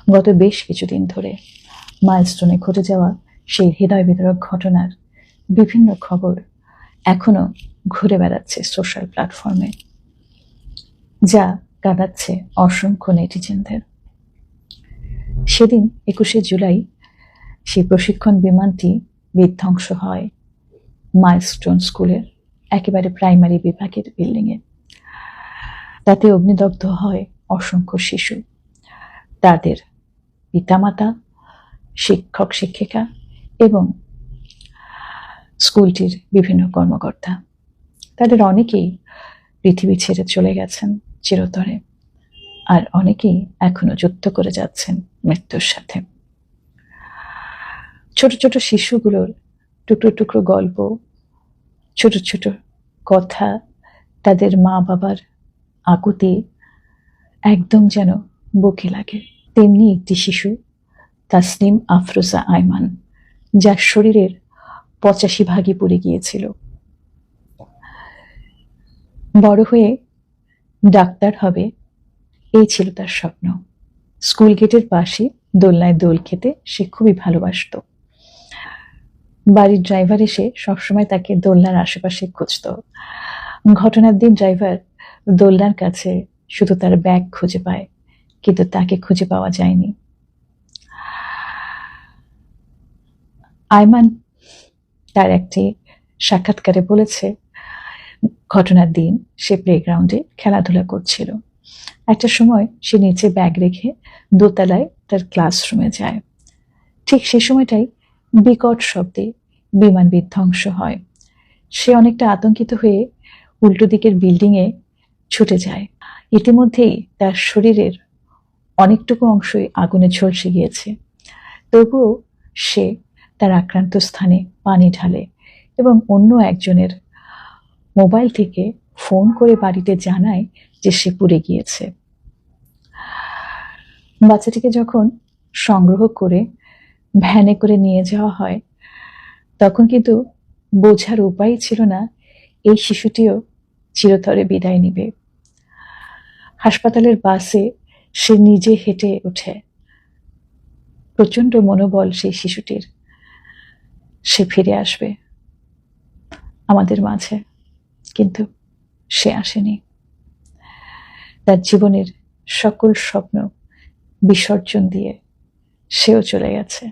গত বেশ কিছুদিন ধরে মাইলস্টোনে ঘটে যাওয়া সেই হৃদয় বিদারক ঘটনার বিভিন্ন খবর এখনো ঘুরে বেড়াচ্ছে সোশ্যাল প্ল্যাটফর্মে, যা কাঁদাচ্ছে অসংখ্য নেটিজেনদের। সেদিন 21শে জুলাই সেই প্রশিক্ষণ বিমানটি বিধ্বংস হয় মাইলস্টোন স্কুলের একেবারে প্রাইমারি বিভাগের বিল্ডিংয়ে। তাতে অগ্নিদগ্ধ হয় অসংখ্য শিশু, তাদের পিতামাতা, শিক্ষক শিক্ষিকা এবং স্কুলটির বিভিন্ন কর্মকর্তা। তাদের অনেকেই পৃথিবী ছেড়ে চলে গেছেন চিরতরে, আর অনেকেই এখনো যুদ্ধ করে যাচ্ছেন মৃত্যুর সাথে। ছোট ছোট শিশুগুলোর টুকরো টুকরো গল্প, ছোট ছোট কথা, তাদের মা বাবার আকুতি একদম যেন বুকে লাগে। তেমনি একটি শিশু, তাসনিম আফরোজা আইমান, যার শরীরের 85 পুড়ে গিয়েছিল। বড় হয়ে ডাক্তার হবে, এই ছিল তার স্বপ্ন। স্কুল গেটের পাশে দোলনায় দোল খেতে সে খুবই ভালোবাসত। বাড়ির ড্রাইভার এসে সবসময় তাকে দোলনার আশেপাশে খুঁজত। ঘটনার দিন ড্রাইভার দোলনার কাছে শুধু তার ব্যাগ খুঁজে পায়, কিন্তু তাকে খুঁজে পাওয়া যায়নি। আইমান তার একটি সাক্ষাৎকারে বলেছে, ঘটনার দিন সে প্লেগ্রাউন্ডে খেলাধুলা করছিল। একটা সময় সে নিচে ব্যাগ রেখে দোতলায় তার ক্লাসরুমে যায়। ঠিক সে সময়টাই বিকট শব্দে বিমান বিধ্বংস হয়। সে অনেকটা আতঙ্কিত হয়ে উল্টো দিকের বিল্ডিংয়ে ছুটে যায়। ইতিমধ্যেই তার শরীরের অনেকটুকু অংশই আগুনে ঝলসে গিয়েছে। তবুও সে তার আক্রান্ত স্থানে পানি ঢালে এবং অন্য একজনের মোবাইল থেকে ফোন করে বাড়িতে জানায় যে সে পুড়ে গিয়েছে। বাচ্চাটিকে যখন সংগ্রহ করে ভ্যানে করে নিয়ে যাওয়া হয়, তখন কিন্তু বোঝার উপায় ছিল না এই শিশুটিও চিরতরে বিদায় নিবে। হাসপাতালের বাসে সে নিজে হেঁটে ওঠে। প্রচন্ড মনোবল সেই শিশুটির, সে ফিরে আসবে আমাদের মাঝে, কিন্তু সে আসেনি। তার জীবনের সকল স্বপ্ন বিসর্জন দিয়ে সেও চলে গেছে।